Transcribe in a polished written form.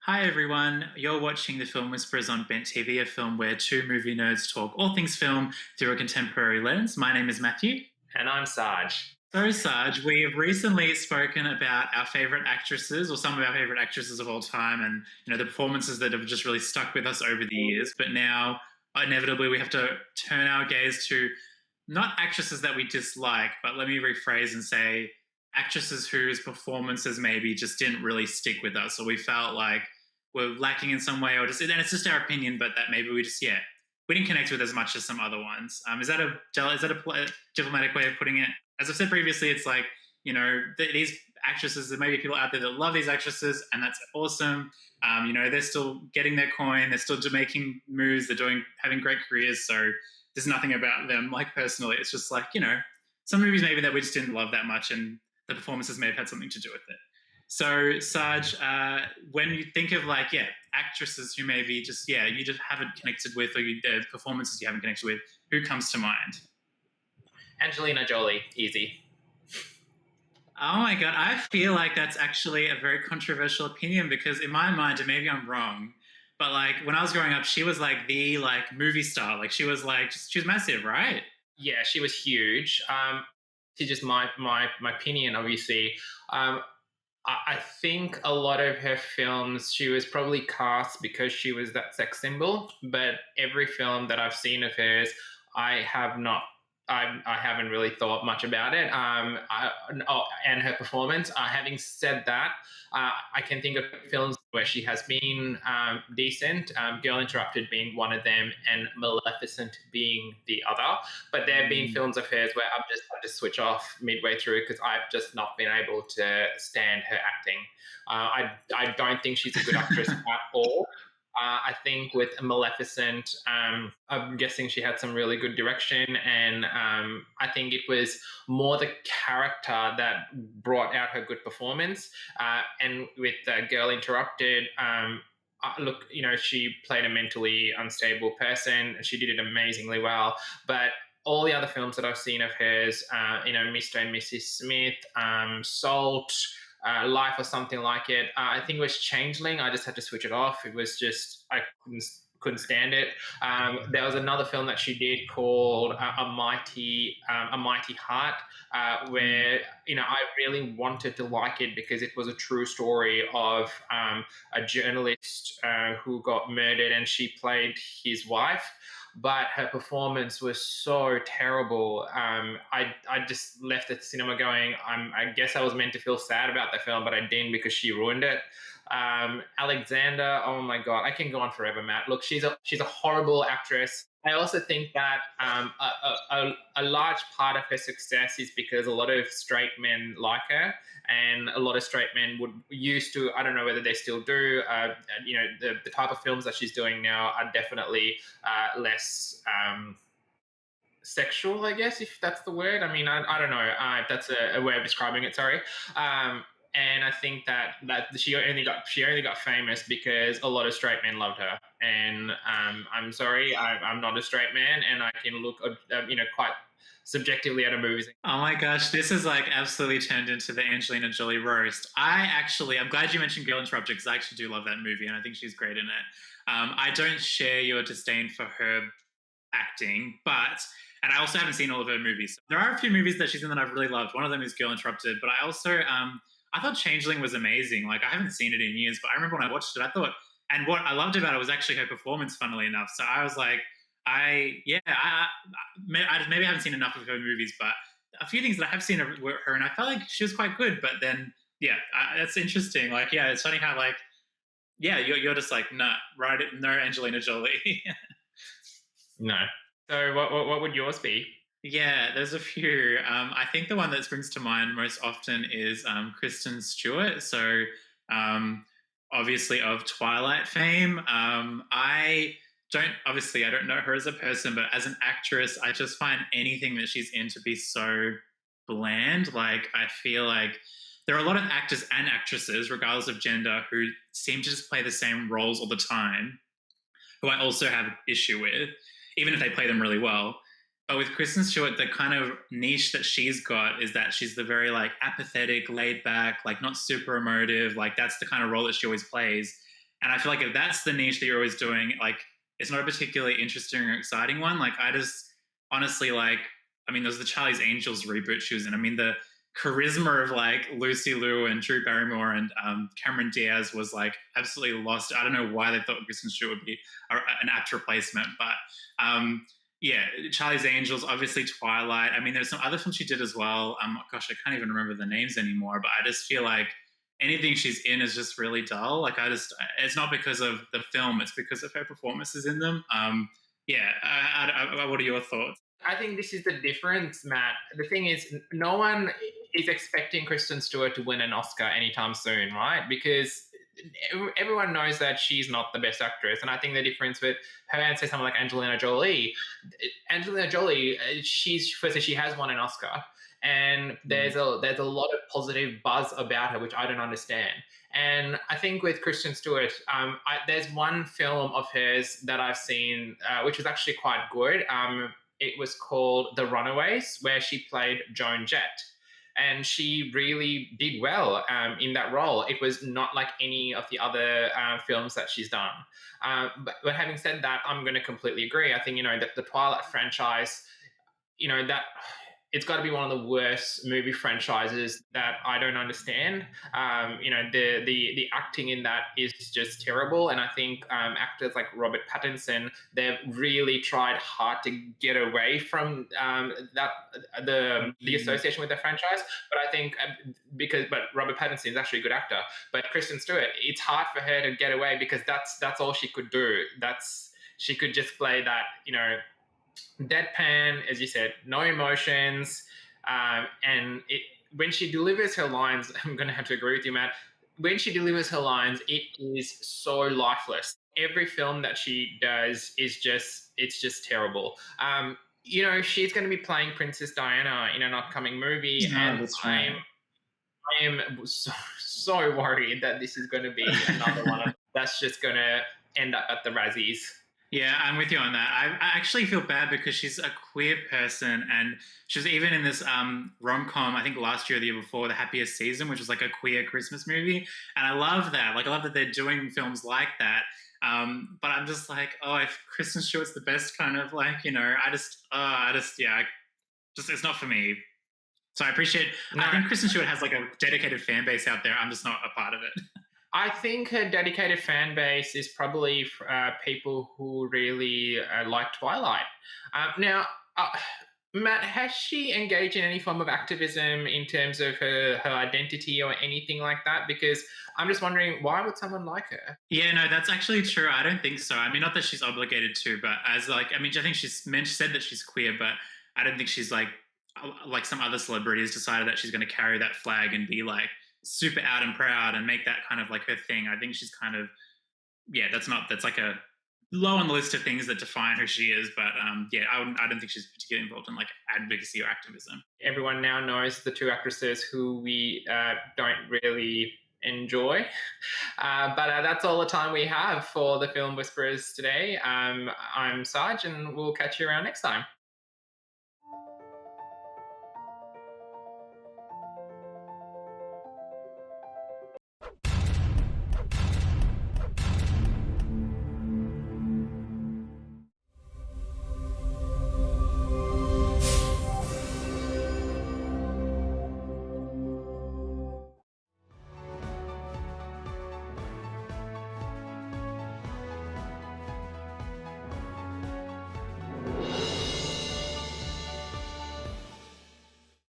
Hi everyone, you're watching the Film Whisperers on Bent TV, a film where two movie nerds talk all things film through a contemporary lens. My name is Matthew. And I'm Saj. So, Saj, we have recently spoken about our favourite actresses, or some of our favourite actresses of all time, and the performances that have just really stuck with us over the years. But now, inevitably, we have to turn our gaze to not actresses that we dislike, but let me rephrase and say actresses whose performances maybe just didn't really stick with us, or we felt like we're lacking in some way, or just, and it's just our opinion, but that maybe we just, we didn't connect with as much as some other ones. Is that a diplomatic way of putting it? As I've said previously, it's like, these actresses, there may be people out there that love these actresses, and that's awesome. They're still getting their coin, they're still making moves, having great careers. So there's nothing about them, like personally, it's just like, some movies maybe that we just didn't love that much, and the performances may have had something to do with it. So, Saj, when you think of actresses who maybe just, you just haven't connected with, or performances you haven't connected with, who comes to mind? Angelina Jolie, easy. Oh my God, I feel like that's actually a very controversial opinion, because in my mind, and maybe I'm wrong, but when I was growing up, she was the movie star. She was she was massive, right? Yeah, she was huge. To just my opinion, obviously. I think a lot of her films, she was probably cast because she was that sex symbol. But every film that I've seen of hers, I haven't really thought much about it. And her performance. Having said that, I can think of films where she has been decent. Girl Interrupted being one of them, and Maleficent being the other. But there have been films of hers where I've just had to switch off midway through because I've just not been able to stand her acting. I don't think she's a good actress at all. I think with Maleficent, I'm guessing she had some really good direction, and I think it was more the character that brought out her good performance. And with Girl Interrupted, look, she played a mentally unstable person. She did it amazingly well, but all the other films that I've seen of hers, Mr. and Mrs. Smith, Salt, Life or something like it. I think it was Changeling. I just had to switch it off. It was just, I couldn't stand it. There was another film that she did called A Mighty Heart, where I really wanted to like it because it was a true story of a journalist who got murdered, and she played his wife. But her performance was so terrible. I just left the cinema going, I guess I was meant to feel sad about the film, but I didn't because she ruined it. Alexander, oh my God, I can go on forever, Matt. Look, she's a horrible actress. I also think that a large part of her success is because a lot of straight men like her, and a lot of straight men used to, I don't know whether they still do, the type of films that she's doing now are definitely less sexual, I guess, if that's the word. I mean, I don't know if that's a way of describing it, sorry. And I think that she only got famous because a lot of straight men loved her. And I'm sorry, I'm not a straight man, and I can look, quite subjectively at a movie. Oh my gosh, this is absolutely turned into the Angelina Jolie roast. I'm glad you mentioned Girl Interrupted, because I actually do love that movie, and I think she's great in it. I don't share your disdain for her acting, and I also haven't seen all of her movies. There are a few movies that she's in that I've really loved. One of them is Girl Interrupted, but I also I thought Changeling was amazing. I haven't seen it in years, but I remember when I watched it, and what I loved about it was actually her performance, funnily enough. So I was like, maybe I haven't seen enough of her movies, but a few things that I have seen of her, and I felt like she was quite good. But then, that's interesting. It's funny how you're just nah, right? No, Angelina Jolie. No. So what would yours be? Yeah, there's a few. I think the one that springs to mind most often is Kristen Stewart. So obviously of Twilight fame. I don't know her as a person, but as an actress, I just find anything that she's in to be so bland. I feel like there are a lot of actors and actresses, regardless of gender, who seem to just play the same roles all the time, who I also have an issue with, even if they play them really well. But with Kristen Stewart, the kind of niche that she's got is that she's the very apathetic, laid back, not super emotive. That's the kind of role that she always plays. And I feel like if that's the niche that you're always doing, like it's not a particularly interesting or exciting one. Like I just honestly like, I mean, there's the Charlie's Angels reboot she was in. I mean, the charisma of like Lucy Liu and Drew Barrymore and Cameron Diaz was like absolutely lost. I don't know why they thought Kristen Stewart would be an apt replacement, but yeah, Charlie's Angels, obviously Twilight. I mean, there's some other films she did as well. Gosh, I can't even remember the names anymore. But I just feel like anything she's in is just really dull. Like it's not because of the film; it's because of her performances in them. Yeah, what are your thoughts? I think this is the difference, Matt. The thing is, no one is expecting Kristen Stewart to win an Oscar anytime soon, right? Because everyone knows that she's not the best actress. And I think the difference with her and say someone like Angelina Jolie, she's firstly she has won an Oscar, and there's a lot of positive buzz about her, which I don't understand. And I think with Kristen Stewart, there's one film of hers that I've seen, which was actually quite good. It was called The Runaways, where she played Joan Jett. And she really did well in that role. It was not like any of the other films that she's done. But having said that, I'm going to completely agree. I think, that the Twilight franchise, that it's got to be one of the worst movie franchises that I don't understand. The acting in that is just terrible, and I think actors like Robert Pattinson, they've really tried hard to get away from the association with the franchise. But I think but Robert Pattinson is actually a good actor, but Kristen Stewart, it's hard for her to get away because that's all she could do. She could just play that, deadpan, as you said, no emotions, and when she delivers her lines, I'm going to have to agree with you, Matt. When she delivers her lines, it is so lifeless. Every film that she does is it's just terrible. She's going to be playing Princess Diana in an upcoming movie, and That's right. I am so worried that this is going to be another one that's just going to end up at the Razzies. Yeah, I'm with you on that. I actually feel bad because she's a queer person, and she was even in this rom com, I think last year or the year before, The Happiest Season, which was like a queer Christmas movie. And I love that. Like, I love that they're doing films like that. But I'm just like, oh, if Kristen Stewart's the best kind of like, yeah, just it's not for me. So I appreciate. No, I think Kristen Stewart has like a dedicated fan base out there. I'm just not a part of it. I think her dedicated fan base is probably people who really like Twilight. Now, Matt, has she engaged in any form of activism in terms of her identity or anything like that? Because I'm just wondering, why would someone like her? Yeah, no, that's actually true. I don't think so. I mean, not that she's obligated to, but as like, I mean, I think said that she's queer, but I don't think she's like some other celebrities decided that she's going to carry that flag and be like super out and proud and make that kind of like her thing. I think she's kind of, yeah, that's like a low on the list of things that define who she is. But yeah, I don't think she's particularly involved in like advocacy or activism. Everyone now knows the two actresses who we don't really enjoy. But that's all the time we have for the Film Whisperers today. I'm Saj, and we'll catch you around next time.